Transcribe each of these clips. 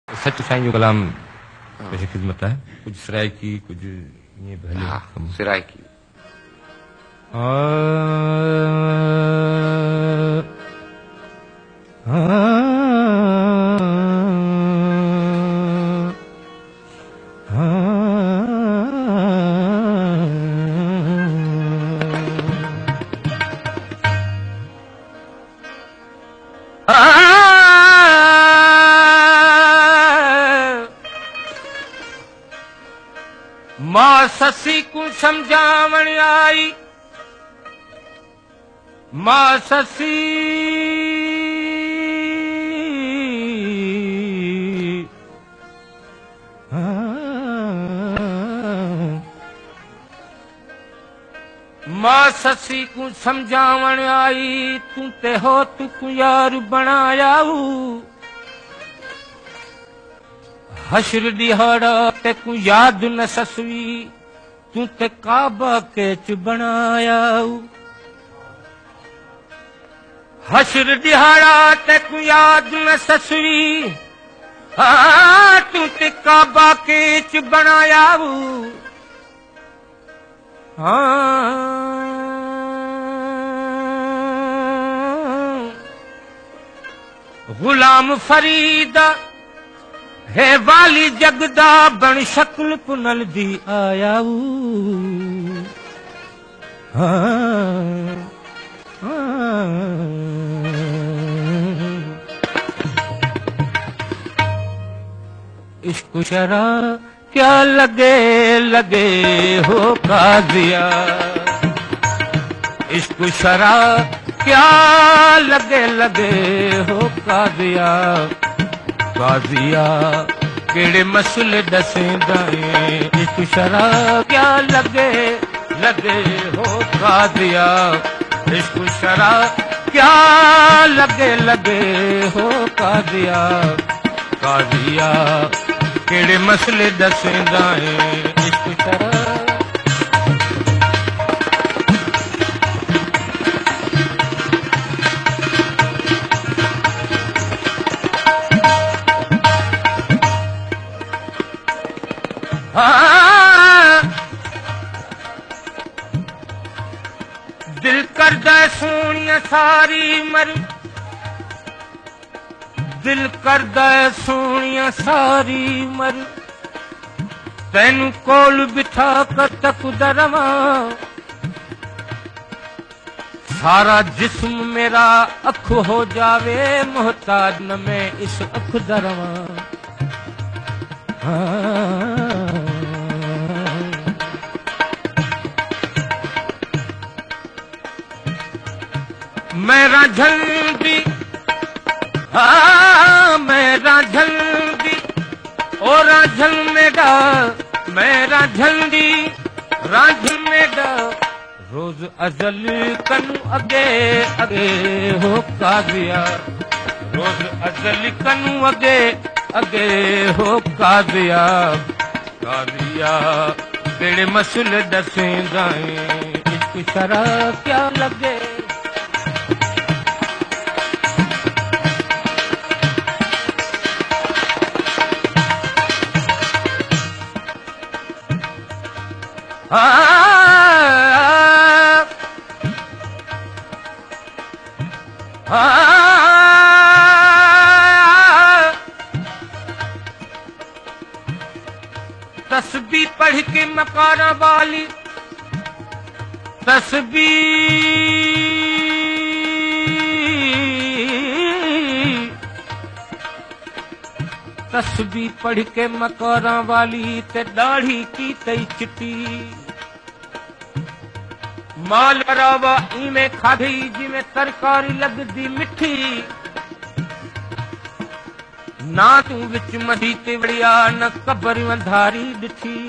सच साईं जो कलाम पेश खिदमत है। कुछ सराय की कुछ ये भले सिराय की मां ससी को समझावण आई, मां ससी मां ससी को समझावण आई, तू ते हो तू यार बनाया हशर दिहाड़ा ते को याद न ससवी, तू ते काबा केच बनाया हशर दिहाड़ा ते को याद न ससवी, तू ते काबा केच बनाया गुलाम फरीदा है वाली जगदा बन शक्ल पुनल दी आया इश्क शरा क्या लगे लगे हो काजिया, इश्क शरा क्या लगे लगे हो काजिया, काजिया केड़े मसले दसेंदाए, इश्क शरा क्या लगे लगे हो काजिया, इश्क शरा क्या लगे लगे हो काजिया, काजिया केड़े मसले दसेंदाए, इश्क शरा दिल करदा सोनिया सारी मर, दिल करदा सोनिया सारी मर, तैनू कोल बिठा कर तकदा रवां, सारा जिस्म मेरा अख हो जावे, मोहताज न मैं इस अख दा रवां। मेरा झंडी मेरा झंडी ओ राझल मेरा, मेरा झंडी राझल मेरा, रोज अजल कनु अगे अगे हो काजिया, रोज अजल कनु अगे अगे हो काजिया, काजिया केड़े मसले दसेंदाए, इश्क शरा क्या लगे तस्बीह पढ़ के मकारा वाली, तस्बीह तस्बीह पढ़ के मकारा वाली, ते दाढ़ी की तई चिट्टी, माल रावा इमें खाधी जिमें तरकारी लगदी मिठी, ना तू विच मधी ते वड़िया न कबर अंधारी दिठी,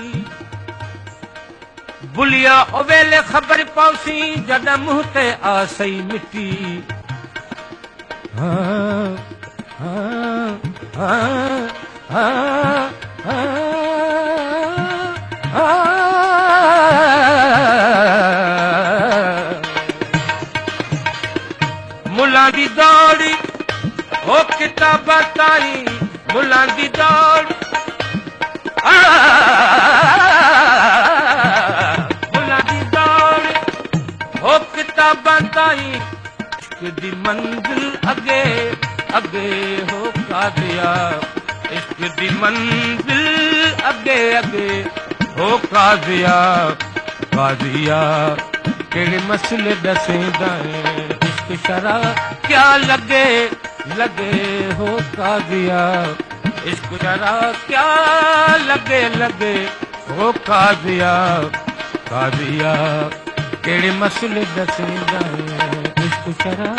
बुलिया ओ वेले खबर पौसी जद मुंह ते आ सही मिट्टी, मुला दी दौड़ी ओ किताब ताई फुलां दी दौड़ फुलां दी दौड़ हो किताबां ताईं इश्क दी मंजिल अगे अगे हो कादिया इश्क दी मंजिल अगे अगे हो कादिया कादिया केड़े मसले दसेंदा इश्क शरा क्या लगे लगे हो कादिया इश्क शरा क्या लगे लगे हो कादिया कादिया केड़े मसले दसेंदा इश्क शरा